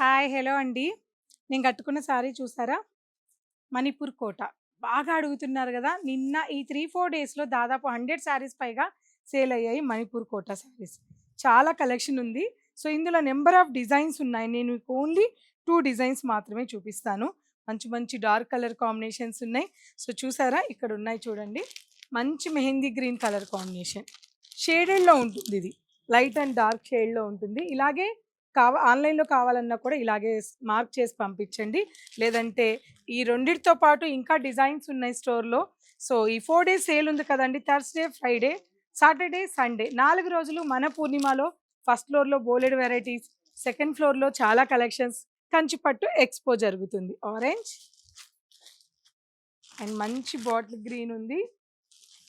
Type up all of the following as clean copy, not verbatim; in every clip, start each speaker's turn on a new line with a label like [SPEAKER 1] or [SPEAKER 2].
[SPEAKER 1] Hi! Hello అండి. నేను కట్టుకున్న శారీ చూసారా? మణిపూర్ కోట. బాగా అడుగుతున్నారు గదా! నిన్న ఈ 3, 4 డేస్‌లో దాదాపు 100 శారీస్ పైగా సేల్ అయ్యాయి మణిపూర్ కోట శారీస్. చాలా కలెక్షన్ ఉంది. సో, ఇందులో నంబర్ ఆఫ్ డిజైన్స్ ఉన్నాయి. నేను మీకు ఓన్లీ 2 డిజైన్స్ మాత్రమే చూపిస్తాను. మంచి మంచి డార్క్ కలర్ కాంబినేషన్స్ ఉన్నాయి. సో, చూసారా? ఇక్కడ ఉన్నాయి చూడండి. మంచి మెహందీ గ్రీన్ కలర్ కాంబినేషన్. షేడెడ్‌లో ఉంటుందిది. లైట్ అండ్ డార్క్ షేడ్‌లో ఉంటుంది. ఇలాగే ఆన్‌లైన్‌లో కావాలన్నా కూడా ఇలాగే మార్క్ చేసి పంపించండి. లేదంటే ఈ రెండిటితో పాటు ఇంకా డిజైన్స్ ఉన్నాయి స్టోర్‌లో. సో, ఈ 4 డేస్ సేల్ ఉంది కదండీ! థర్స్‌డే, ఫ్రైడే, సాటర్‌డే, సండే 4 రోజులు మన పూర్ణిమలో ఫస్ట్ ఫ్లోర్‌లో బోలెడు వెరైటీస్, సెకండ్ ఫ్లోర్‌లో చాలా కలెక్షన్స్, కంచిపట్టు ఎక్స్‌పో జరుగుతుంది. ఆరెంజ్ అండ్ మంచి బాటిల్ గ్రీన్ ఉంది.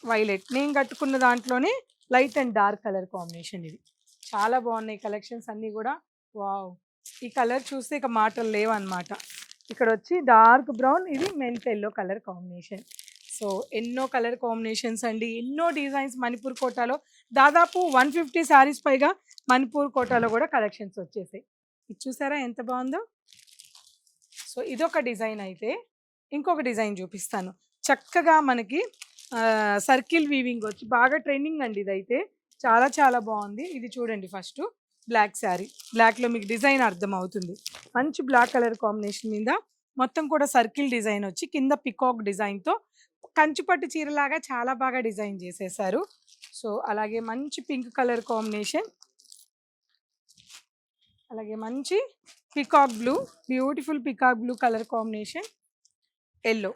[SPEAKER 1] వైలెట్. నేను కట్టుకున్న దాంట్లోనే light and dark colour combination ఇది. చాలా బాగున్నాయి కలెక్షన్స్ అన్నీ గూడా. వావ్! ఈ కలర్ చూస్తే ఇక మాటలు లేవన్నమాట. ఇక్కడొచ్చి డార్క్ బ్రౌన్, ఇది mint yellow colour combination. So, ఎన్నో కలర్ కాంబినేషన్స్ అండి. ఎన్నో డిజైన్స్ మణిపూర్ కోటాలో దాదాపు 150 శారీస్ పైగా మణిపూర్ కోటాలో గూడా కలెక్షన్స్ వచ్చేసాయి. ఇది చూసారా ఎంత బావుందో? సో, ఇదొక డిజైన్ అయితే. ఇంకొక డిజైన్ చూపిస్తాను. చక్కగా మనకి సర్కిల్ వీవింగ్ వచ్చి బాగా ట్రెండింగ్ అండి ఇదైతే. చాలా చాలా బావుంది. ఇది చూడండి ఫస్టు బ్లాక్ శారీ. బ్లాక్‌లో మీకు డిజైన్ అర్థమవుతుంది. మంచి బ్లాక్ కలర్ కాంబినేషన్ మీద మొత్తం కూడా సర్కిల్ డిజైన్ వచ్చి కింద పికాక్ డిజైన్‌తో కంచిపట్టు చీరలాగా చాలా బాగా డిజైన్ చేసేశారు. సో, అలాగే మంచి పింక్ కలర్ కాంబినేషన్. అలాగే మంచి peacock blue, beautiful peacock blue colour combination, yellow.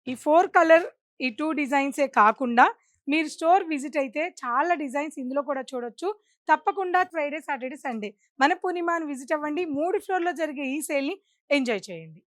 [SPEAKER 1] ఈ 4 కలర్, ఈ 2 డిజైన్సే కాకుండా మీరు స్టోర్ విజిట్ అయితే చాలా డిజైన్స్ ఇందులో కూడా చూడొచ్చు. తప్పకుండా ఫ్రైడే, సాటర్డే, సండే మన పూర్ణిమని విజిట్ అవ్వండి. 3 ఫ్లోర్‌లో జరిగే ఈ సేల్‌ని ఎంజాయ్ చేయండి.